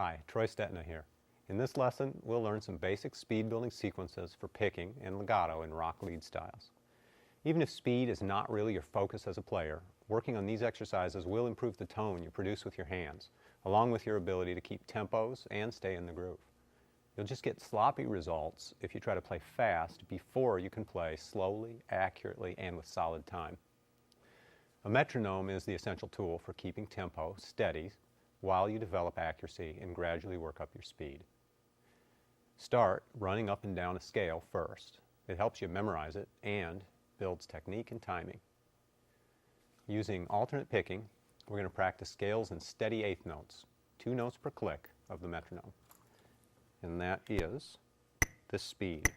Hi, Troy Stetina here. In this lesson, we'll learn some basic speed building sequences for picking and legato in rock lead styles. Even if speed is not really your focus as a player, working on these exercises will improve the tone you produce with your hands, along with your ability to keep tempos and stay in the groove. You'll just get sloppy results if you try to play fast before you can play slowly, accurately, and with solid time. A metronome is the essential tool for keeping tempo steady while you develop accuracy and gradually work up your speed. Start running up and down a scale first. It helps you memorize it and builds technique and timing. Using alternate picking, we're going to practice scales in steady eighth notes, 2 notes per click of the metronome. And that is the speed.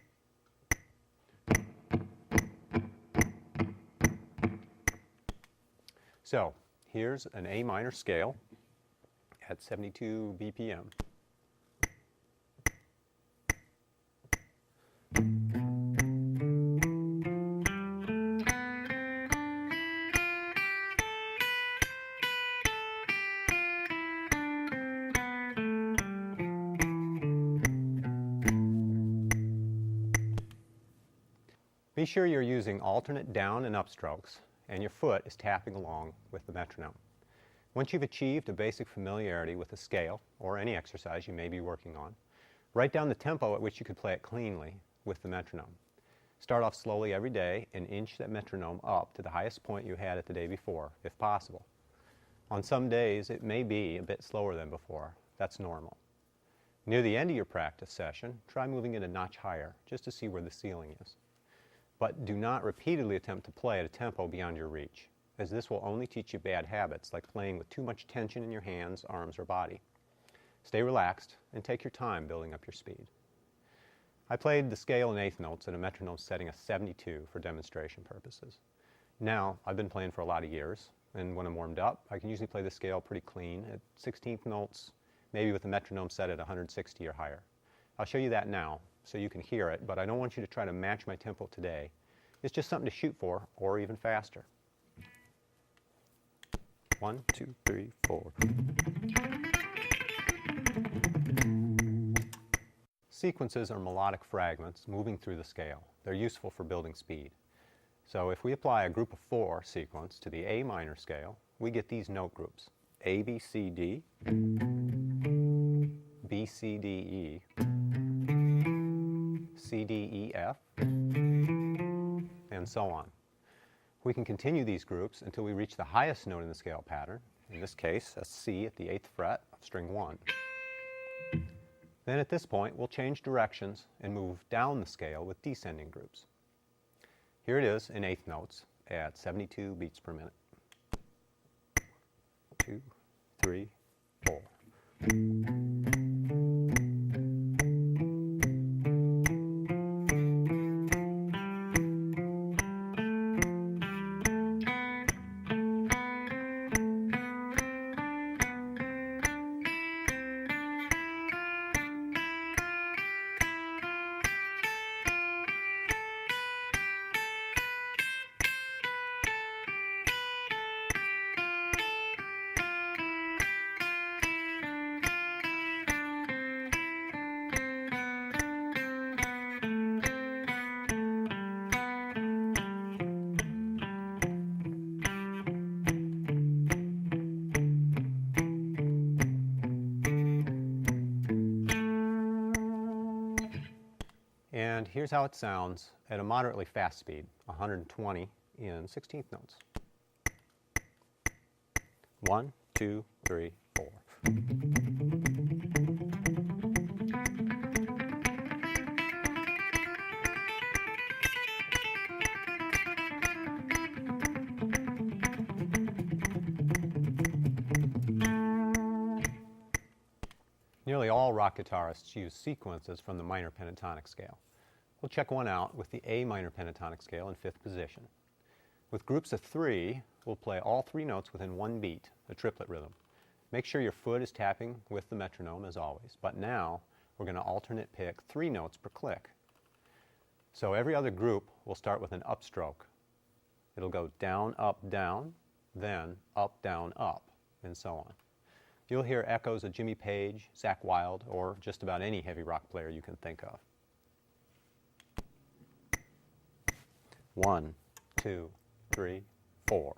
So, here's an A minor scale at 72 BPM. Be sure you're using alternate down and up strokes and your foot is tapping along with the metronome. Once you've achieved a basic familiarity with the scale or any exercise you may be working on, write down the tempo at which you could play it cleanly with the metronome. Start off slowly every day and inch that metronome up to the highest point you had it the day before, if possible. On some days it may be a bit slower than before. That's normal. Near the end of your practice session, try moving it a notch higher just to see where the ceiling is. But do not repeatedly attempt to play at a tempo beyond your reach, as this will only teach you bad habits like playing with too much tension in your hands, arms, or body. Stay relaxed and take your time building up your speed. I played the scale in eighth notes at a metronome setting of 72 for demonstration purposes. Now, I've been playing for a lot of years, and when I'm warmed up, I can usually play the scale pretty clean at 16th notes, maybe with the metronome set at 160 or higher. I'll show you that now so you can hear it, but I don't want you to try to match my tempo today. It's just something to shoot for, or even faster. 1, 2, 3, 4. Sequences are melodic fragments moving through the scale. They're useful for building speed. So if we apply a group of 4 sequence to the A minor scale, we get these note groups: A, B, C, D, B, C, D, E, C, D, E, F, and so on. We can continue these groups until we reach the highest note in the scale pattern, in this case, a C at the 8th fret of string 1. Then at this point, we'll change directions and move down the scale with descending groups. Here it is in eighth notes at 72 beats per minute. 2, 3, 4. And here's how it sounds at a moderately fast speed, 120 in 16th notes. 1, 2, 3, 4. Nearly all rock guitarists use sequences from the minor pentatonic scale. We'll check one out with the A minor pentatonic scale in 5th position. With groups of 3, we'll play all 3 notes within 1 beat, a triplet rhythm. Make sure your foot is tapping with the metronome as always, but now we're going to alternate pick 3 notes per click. So every other group will start with an upstroke. It'll go down, up, then up, down, up, and so on. You'll hear echoes of Jimmy Page, Zakk Wylde, or just about any heavy rock player you can think of. 1, 2, 3, 4.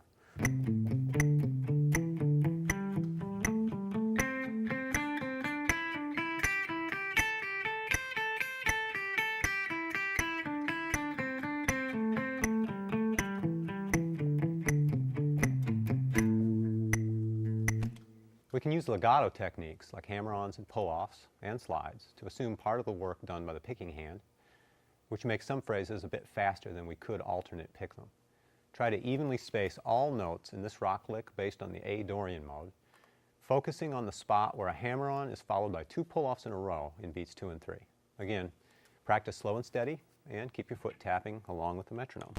We can use legato techniques like hammer-ons and pull-offs and slides to assume part of the work done by the picking hand, which makes some phrases a bit faster than we could alternate pick them. Try to evenly space all notes in this rock lick based on the A Dorian mode, focusing on the spot where a hammer-on is followed by 2 pull-offs in a row in beats 2 and 3. Again, practice slow and steady and keep your foot tapping along with the metronome.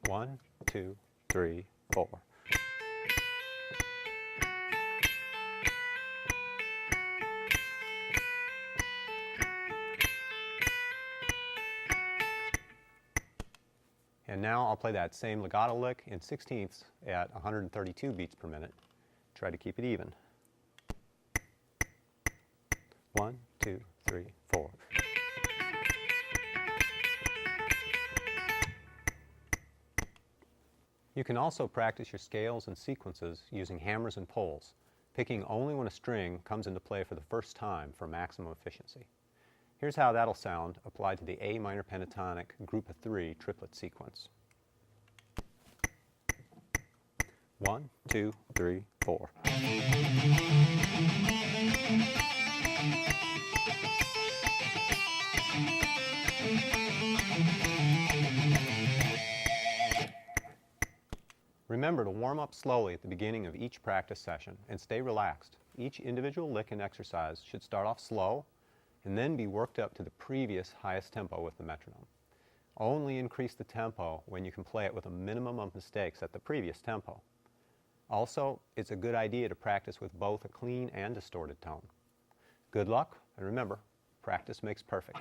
1, 2, 3, 4. And now I'll play that same legato lick in 16ths at 132 beats per minute. Try to keep it even. 1, 2, 3, 4. You can also practice your scales and sequences using hammers and pulls, picking only when a string comes into play for the first time for maximum efficiency. Here's how that'll sound applied to the A minor pentatonic group of 3 triplet sequence. 1, 2, 3, 4. Remember to warm up slowly at the beginning of each practice session and stay relaxed. Each individual lick and exercise should start off slow and then be worked up to the previous highest tempo with the metronome. Only increase the tempo when you can play it with a minimum of mistakes at the previous tempo. Also, it's a good idea to practice with both a clean and distorted tone. Good luck, and remember, practice makes perfect.